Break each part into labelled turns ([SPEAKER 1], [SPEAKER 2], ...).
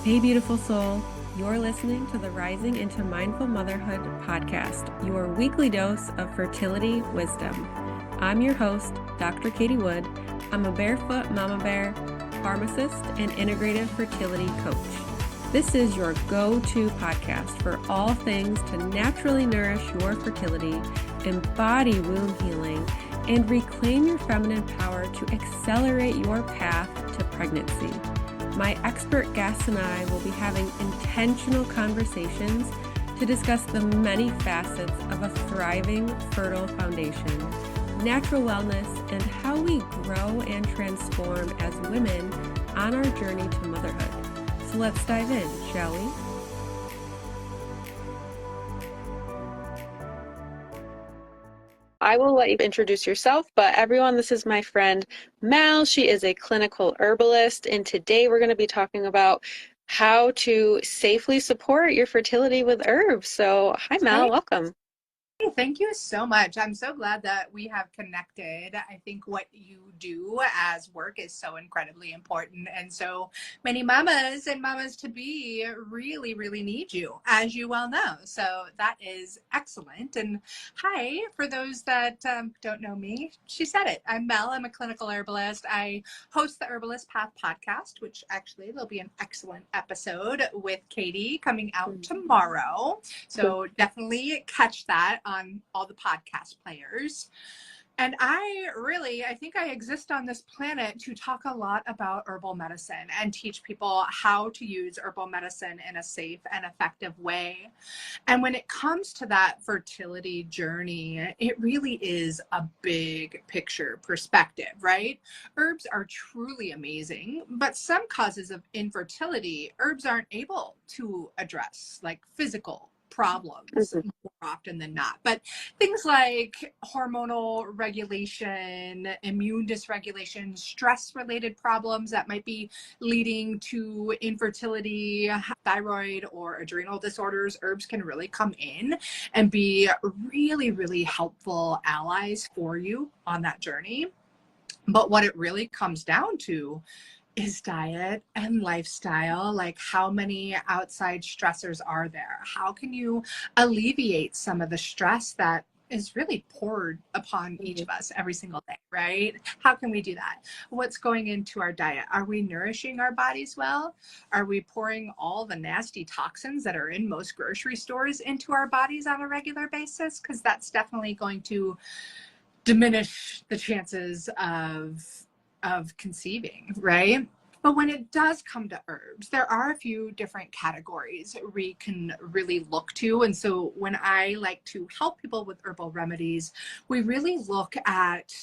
[SPEAKER 1] Hey, beautiful soul. You're listening to the Rising into Mindful Motherhood podcast, your weekly dose of fertility wisdom. I'm your host, Dr. Katie Wood. I'm a barefoot mama bear, pharmacist, and integrative fertility coach. This is your go-to podcast for all things to naturally nourish your fertility, embody womb healing, and reclaim your feminine power to accelerate your path to pregnancy. My expert guests and I will be having intentional conversations to discuss the many facets of a thriving, fertile foundation, natural wellness, and how we grow and transform as women on our journey to motherhood. So let's dive in, shall we? I will let you introduce yourself, but everyone, this is my friend Mal. She is a clinical herbalist, and today we're going to be talking about how to safely support your fertility with herbs. So, hi Mal, welcome.
[SPEAKER 2] Hey, thank you so much. I'm so glad that we have connected. I think what you do as work is so incredibly important. And so many mamas and mamas to be really, really need you, as you well know. So that is excellent. And hi, for those that don't know me, she said it. I'm Mel. I'm a clinical herbalist. I host the Herbalist Path podcast, which actually there'll be an excellent episode with Katie coming out tomorrow. So definitely catch that on all the podcast players. And I think I exist on this planet to talk a lot about herbal medicine and teach people how to use herbal medicine in a safe and effective way. And when it comes to that fertility journey, it really is a big picture perspective, right? Herbs are truly amazing, but some causes of infertility, herbs aren't able to address, like physical problems more often than not. But things like hormonal regulation, immune dysregulation, stress-related problems that might be leading to infertility, thyroid or adrenal disorders, herbs can really come in and be really, really helpful allies for you on that journey. But what it really comes down to is diet and lifestyle. Like, how many outside stressors are there? How can you alleviate some of the stress that is really poured upon each of us every single day, right? How can we do that? What's going into our diet? Are we nourishing our bodies well? Are we pouring all the nasty toxins that are in most grocery stores into our bodies on a regular basis? Because that's definitely going to diminish the chances of conceiving, right? But when it does come to herbs, there are a few different categories we can really look to. And so when I like to help people with herbal remedies, we really look at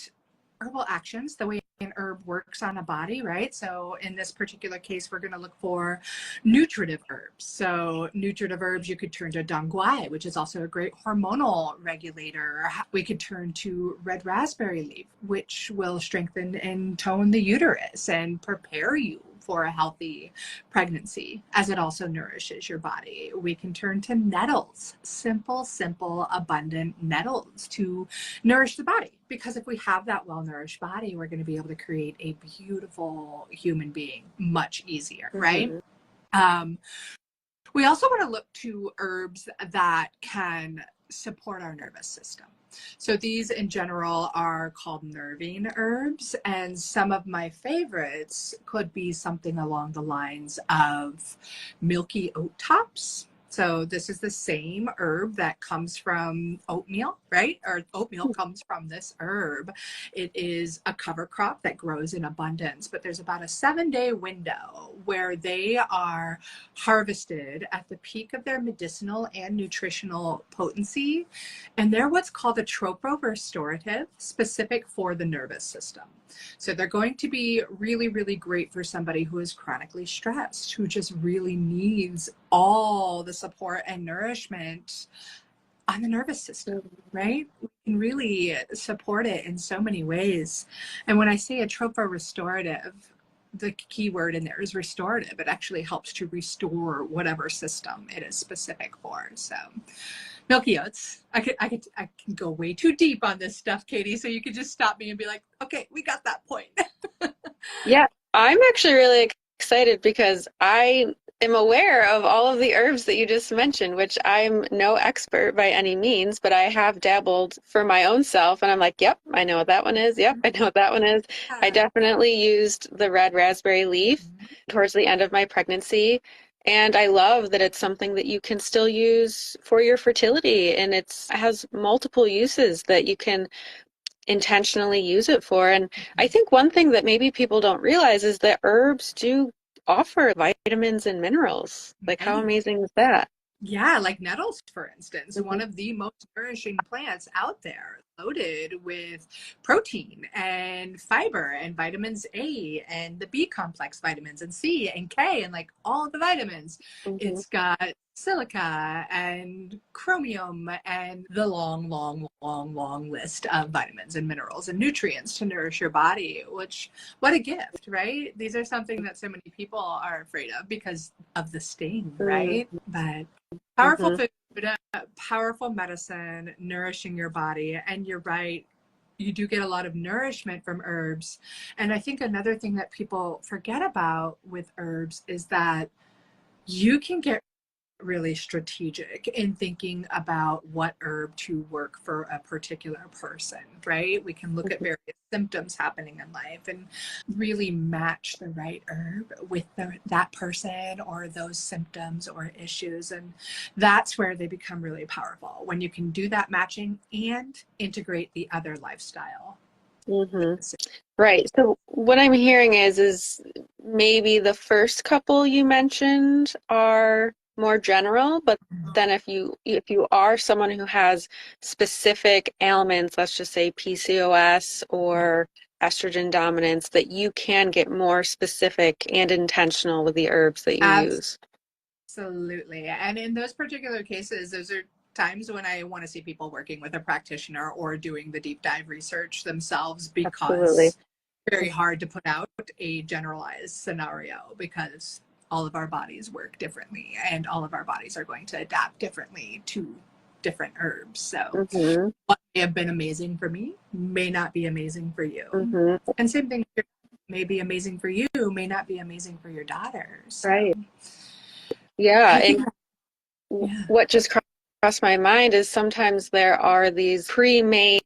[SPEAKER 2] herbal actions, the way an herb works on a body, right? So in this particular case, we're going to look for nutritive herbs. So nutritive herbs, you could turn to dong quai, which is also a great hormonal regulator. We could turn to red raspberry leaf, which will strengthen and tone the uterus and prepare you for a healthy pregnancy, as it also nourishes your body. We can turn to nettles, simple, abundant nettles to nourish the body. Because if we have that well-nourished body, we're going to be able to create a beautiful human being much easier, right? We also want to look to herbs that can support our nervous system. So these in general are called nervine herbs, and some of my favorites could be something along the lines of milky oat tops. So this is the same herb that comes from oatmeal, right? Or oatmeal comes from this herb. It is a cover crop that grows in abundance, but there's about a 7-day window where they are harvested at the peak of their medicinal and nutritional potency. And they're what's called a tropo-restorative, specific for the nervous system. So they're going to be really, really great for somebody who is chronically stressed, who just really needs all the support and nourishment on the nervous system, right? We can really support it in so many ways. And when I say a tropo-restorative, the key word in there is restorative. It actually helps to restore whatever system it is specific for. So milky oats. I can go way too deep on this stuff, Katie. So you could just stop me and be like, okay, we got that point.
[SPEAKER 1] Yeah, I'm actually really excited because I am aware of all of the herbs that you just mentioned, which I'm no expert by any means, but I have dabbled for my own self, and I'm like, yep, I know what that one is. Yep, I know what that one is. I definitely used the red raspberry leaf towards the end of my pregnancy. And I love that it's something that you can still use for your fertility, and it has multiple uses that you can intentionally use it for. And I think one thing that maybe people don't realize is that herbs do offer vitamins and minerals. Like, how
[SPEAKER 2] Right.
[SPEAKER 1] amazing is that?
[SPEAKER 2] Yeah, like nettles, for instance,
[SPEAKER 1] Mm-hmm.
[SPEAKER 2] one of the most nourishing plants out there, loaded with protein and fiber and vitamins A and the B complex vitamins and C and K and like all the vitamins.
[SPEAKER 1] Mm-hmm.
[SPEAKER 2] It's got silica and chromium and the long list of vitamins and minerals and nutrients to nourish your body, which, what a gift, right? These are something that so many people are afraid of because of the sting, right? But powerful
[SPEAKER 1] Mm-hmm.
[SPEAKER 2] food, powerful medicine, nourishing your body. And you're right, you do get a lot of nourishment from herbs. And I think another thing that people forget about with herbs is that you can get really strategic in thinking about what herb to work for a particular person, right? We can look at various symptoms happening in life and really match the right herb with that person or those symptoms or issues. And that's where they become really powerful, when you can do that matching and integrate the other lifestyle.
[SPEAKER 1] Mm-hmm. Right. So what I'm hearing is maybe the first couple you mentioned are more general, but then if you are someone who has specific ailments, let's just say PCOS or estrogen dominance, that you can get more specific and intentional with the herbs that you use.
[SPEAKER 2] Absolutely. And in those particular cases, those are times when I want to see people working with a practitioner or doing the deep dive research themselves,
[SPEAKER 1] Absolutely.
[SPEAKER 2] because it's very hard to put out a generalized scenario, because all of our bodies work differently and all of our bodies are going to adapt differently to different herbs. So
[SPEAKER 1] Mm-hmm.
[SPEAKER 2] what may have been amazing for me may not be amazing for you.
[SPEAKER 1] Mm-hmm.
[SPEAKER 2] And same thing may be amazing for you, may not be amazing for your daughter. So
[SPEAKER 1] Right. Yeah.
[SPEAKER 2] I think,
[SPEAKER 1] And
[SPEAKER 2] yeah.
[SPEAKER 1] what just crossed my mind is sometimes there are these pre-made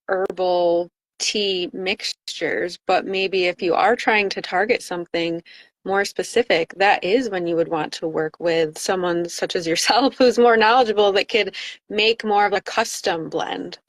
[SPEAKER 1] herbal tea mixtures, but maybe if you are trying to target something more specific, that is when you would want to work with someone such as yourself who's more knowledgeable, that could make more of a custom blend.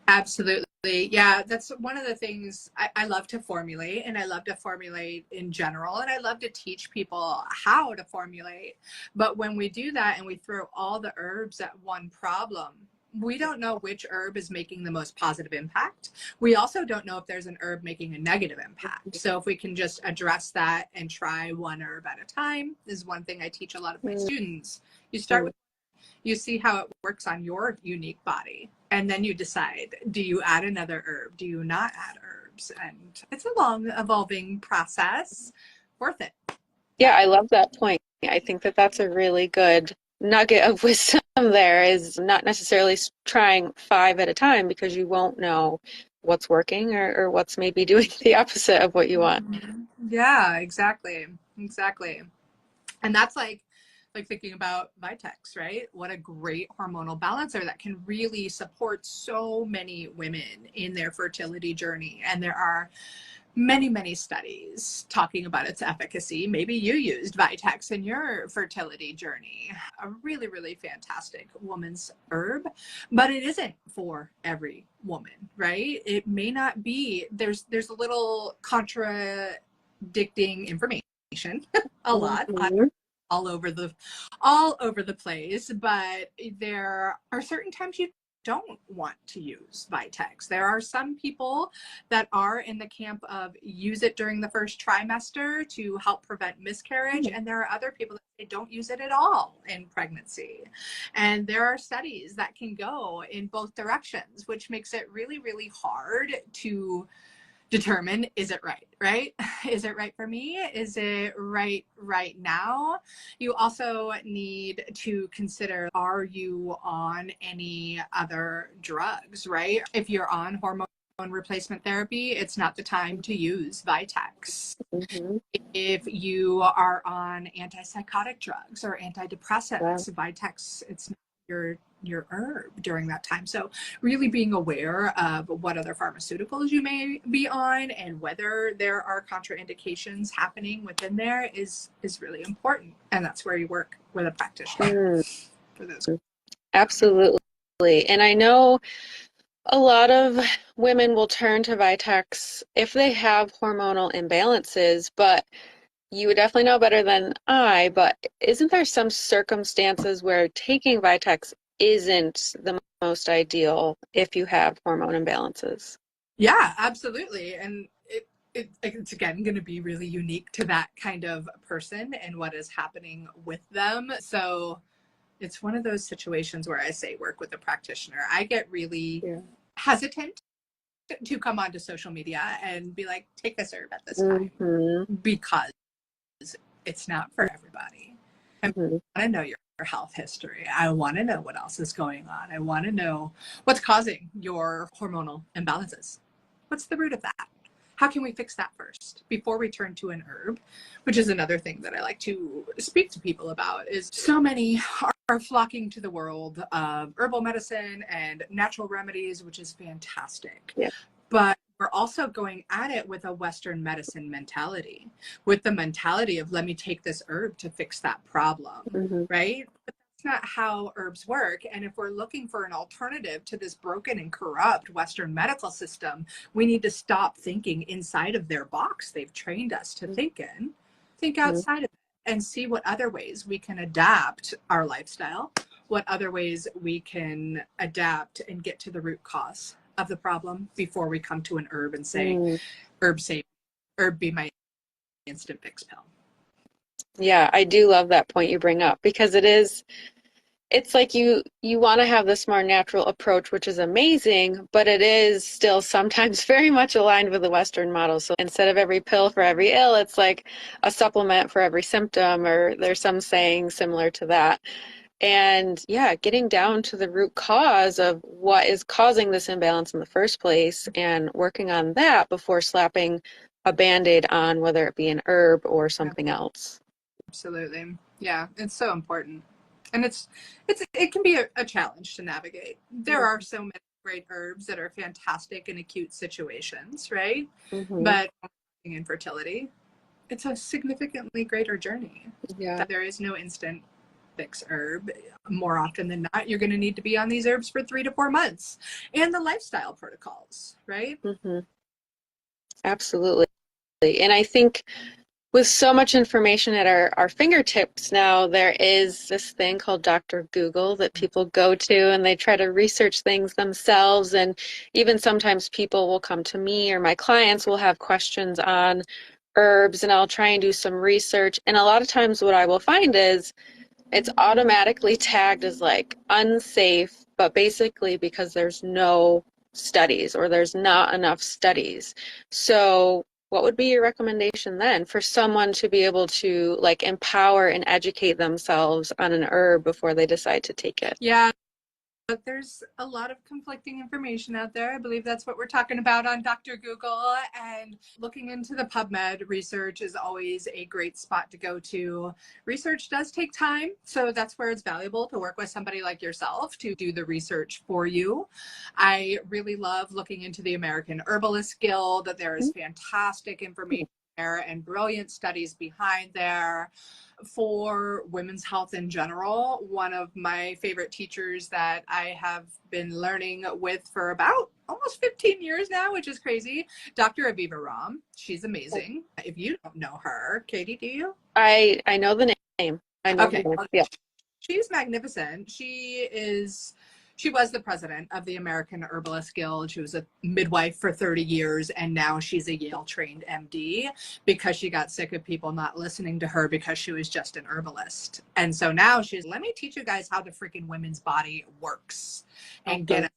[SPEAKER 2] Absolutely. Yeah, that's one of the things I love to formulate, and I love to formulate in general, and I love to teach people how to formulate. But when we do that and we throw all the herbs at one problem, we don't know which herb is making the most positive impact. We also don't know if there's an herb making a negative impact. So if we can just address that and try one herb at a time, is one thing I teach a lot of my students. You start with, you see how it works on your unique body, and then you decide, do you add another herb, do you not add herbs? And it's a long evolving process, worth it.
[SPEAKER 1] Yeah, I love that point. I think that that's a really good nugget of wisdom there, is not necessarily trying 5 at a time, because you won't know what's working, or what's maybe doing the opposite of what you want.
[SPEAKER 2] Yeah, exactly. And that's like thinking about Vitex, right? What a great hormonal balancer that can really support so many women in their fertility journey. And there are many studies talking about its efficacy. Maybe you used Vitex in your fertility journey. A really fantastic woman's herb, but it isn't for every woman, right? It may not be. There's a little contradicting information a lot
[SPEAKER 1] Mm-hmm.
[SPEAKER 2] all over the place, but there are certain times you don't want to use Vitex. There are some people that are in the camp of use it during the first trimester to help prevent miscarriage, and there are other people that say don't use it at all in pregnancy. And there are studies that can go in both directions, which makes it really hard to determine, is it right? Is it right for me? Is it right now? You also need to consider, are you on any other drugs, right? If you're on hormone replacement therapy, it's not the time to use Vitex.
[SPEAKER 1] Mm-hmm.
[SPEAKER 2] If you are on antipsychotic drugs or antidepressants,
[SPEAKER 1] Wow.
[SPEAKER 2] Vitex, it's not your herb during that time. So really being aware of what other pharmaceuticals you may be on and whether there are contraindications happening within there is really important. And that's where you work with a practitioner for those.
[SPEAKER 1] Absolutely. And I know a lot of women will turn to Vitex if they have hormonal imbalances, but you would definitely know better than I, but isn't there some circumstances where taking Vitex isn't the most ideal if you have hormone imbalances?
[SPEAKER 2] Yeah, absolutely. And it's again going to be really unique to that kind of person and what is happening with them. So it's one of those situations where I say work with a practitioner. I get really hesitant to come onto social media and be like, take this herb at this time,
[SPEAKER 1] Mm-hmm.
[SPEAKER 2] because it's not for everybody. I
[SPEAKER 1] Mm-hmm.
[SPEAKER 2] want to know your health history. I want to know what else is going on. I want to know what's causing your hormonal imbalances. What's the root of that? How can we fix that first before we turn to an herb? Which is another thing that I like to speak to people about, is so many are flocking to the world of herbal medicine and natural remedies, which is fantastic.
[SPEAKER 1] Yeah.
[SPEAKER 2] But we're also going at it with a Western medicine mentality, with the mentality of, let me take this herb to fix that problem,
[SPEAKER 1] Mm-hmm.
[SPEAKER 2] right? But that's not how herbs work. And if we're looking for an alternative to this broken and corrupt Western medical system, we need to stop thinking inside of their box they've trained us to think in, think outside of it, and see what other ways we can adapt our lifestyle, what other ways we can adapt and get to the root cause of the problem before we come to an herb and say, herb save, herb be my instant fix pill.
[SPEAKER 1] Yeah, I do love that point you bring up, because it's like you want to have this more natural approach, which is amazing, but it is still sometimes very much aligned with the Western model. So instead of every pill for every ill, it's like a supplement for every symptom, or there's some saying similar to that. And yeah, getting down to the root cause of what is causing this imbalance in the first place and working on that before slapping a Band-Aid on, whether it be an herb or something else.
[SPEAKER 2] Absolutely. Yeah, it's so important. And it can be a challenge to navigate. There are so many great herbs that are fantastic in acute situations, right?
[SPEAKER 1] Mm-hmm.
[SPEAKER 2] But in fertility, it's a significantly greater journey.
[SPEAKER 1] Yeah.
[SPEAKER 2] There is no instant fix herb. More often than not, you're going to need to be on these herbs for 3 to 4 months, and the lifestyle protocols, right?
[SPEAKER 1] Mm-hmm. Absolutely. And I think with so much information at our fingertips now, there is this thing called Dr. Google that people go to, and they try to research things themselves. And even sometimes people will come to me, or my clients will have questions on herbs, and I'll try and do some research. And a lot of times what I will find is it's automatically tagged as like unsafe, but basically because there's no studies, or there's not enough studies. So what would be your recommendation then for someone to be able to like empower and educate themselves on an herb before they decide to take it?
[SPEAKER 2] Yeah. But there's a lot of conflicting information out there. I believe that's what we're talking about on Dr. Google. And looking into the PubMed research is always a great spot to go to. Research does take time, so that's where it's valuable to work with somebody like yourself to do the research for you. I really love looking into the American Herbalist Guild. There is fantastic information there and brilliant studies behind there for women's health in general. One of my favorite teachers that I have been learning with for about almost 15 years now, which is crazy, Dr. Aviva Ram. She's amazing. If you don't know her, Katie, do you?
[SPEAKER 1] I know the name. I know
[SPEAKER 2] Okay.
[SPEAKER 1] the name. Yeah.
[SPEAKER 2] She's magnificent. She was the president of the American Herbalist Guild. She was a midwife for 30 years, and now she's a Yale-trained MD because she got sick of people not listening to her because she was just an herbalist. And so now she's, let me teach you guys how the freaking women's body works and get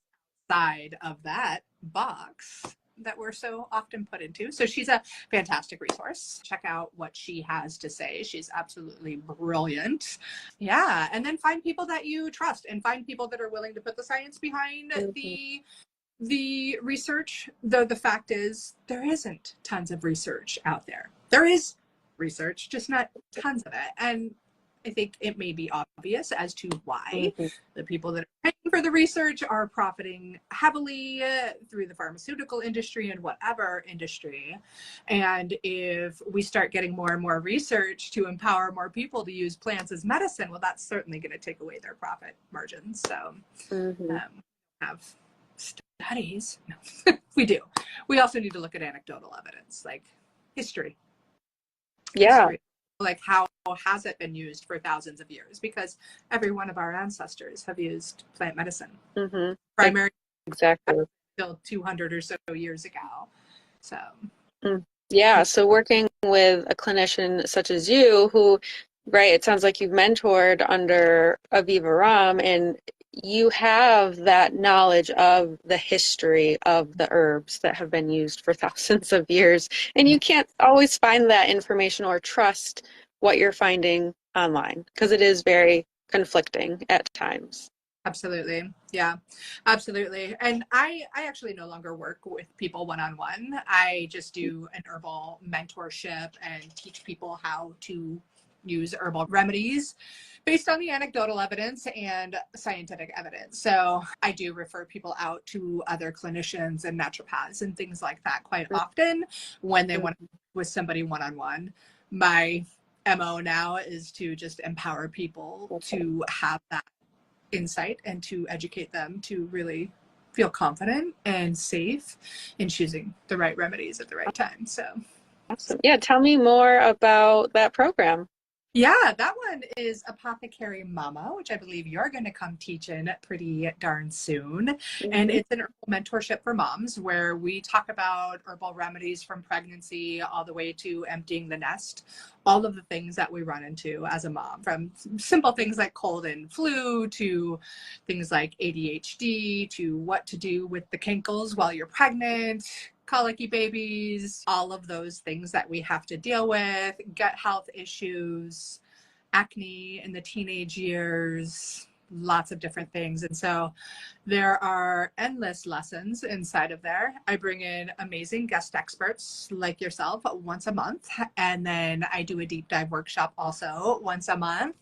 [SPEAKER 2] outside of that box that we're so often put into. So she's a fantastic resource. Check out what she has to say. She's absolutely brilliant. Yeah. And then find people that you trust and find people that are willing to put the science behind the The research, though, the fact is there isn't tons of research out there. There is research, just not tons of it. And I think it may be obvious as to why the people that are paying for the research are profiting heavily through the pharmaceutical industry and whatever industry. And if we start getting more and more research to empower more people to use plants as medicine, well, that's certainly going to take away their profit margins. So have studies. No, we do. We also need to look at anecdotal evidence, like history. History. Like how has it been used for thousands of years? Because every one of our ancestors have used plant medicine. Primary
[SPEAKER 3] exactly
[SPEAKER 2] till 200 or so years ago. So
[SPEAKER 3] so working with a clinician such as you who, right, it sounds like you've mentored under Aviva Ram, and you have that knowledge of the history of the herbs that have been used for thousands of years, and you can't always find that information or trust what you're finding online because it is very conflicting at times.
[SPEAKER 2] Absolutely. Yeah, absolutely. And I actually no longer work with people one-on-one. I just do an herbal mentorship and teach people how to use herbal remedies based on the anecdotal evidence and scientific evidence. So I do refer people out to other clinicians and naturopaths and things like that quite often when they want to work with somebody one-on-one. My MO now is to just empower people to have that insight and to educate them to really feel confident and safe in choosing the right remedies at the right time. So
[SPEAKER 3] awesome. Yeah, tell me more about that program.
[SPEAKER 2] Yeah, that one is Apothecary Mama, which I believe you're going to come teach in pretty darn soon. And it's an herbal mentorship for moms where we talk about herbal remedies from pregnancy all the way to emptying the nest, all of the things that we run into as a mom, from simple things like cold and flu to things like ADHD to what to do with the kinkles while you're pregnant, colicky babies, all of those things that we have to deal with, gut health issues, acne in the teenage years, lots of different things. And so there are endless lessons inside of there. I bring in amazing guest experts like yourself once a month. And then I do a deep dive workshop also once a month.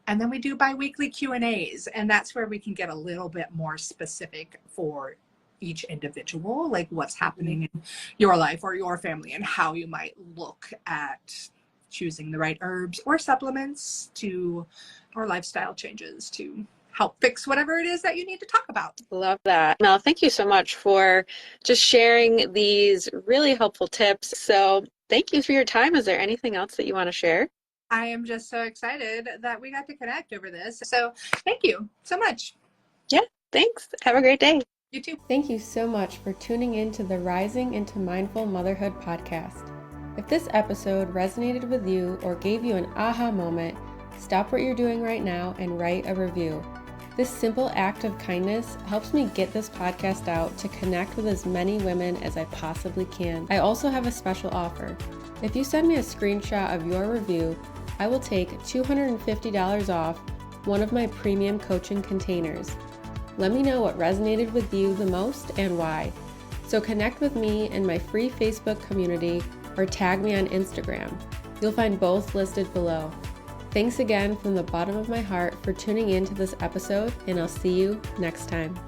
[SPEAKER 2] And then we do bi-weekly Q&As. And that's where we can get a little bit more specific for each individual, like what's happening in your life or your family and how you might look at choosing the right herbs or supplements to or lifestyle changes to help fix whatever it is that you need to talk about.
[SPEAKER 3] Love that. Mel, thank you so much for just sharing these really helpful tips. So thank you for your time. Is there anything else that you want to share?
[SPEAKER 2] I am just so excited that we got to connect over this. So thank you so much.
[SPEAKER 3] Yeah, thanks. Have a great day.
[SPEAKER 2] You too.
[SPEAKER 1] Thank you so much for tuning in to the Rising into Mindful Motherhood podcast. If this episode resonated with you or gave you an aha moment, stop what you're doing right now and write a review. This simple act of kindness helps me get this podcast out to connect with as many women as I possibly can. I also have a special offer. If you send me a screenshot of your review, I will take $250 off one of my premium coaching containers. Let me know what resonated with you the most and why. So connect with me in my free Facebook community or tag me on Instagram. You'll find both listed below. Thanks again from the bottom of my heart for tuning in to this episode, and I'll see you next time.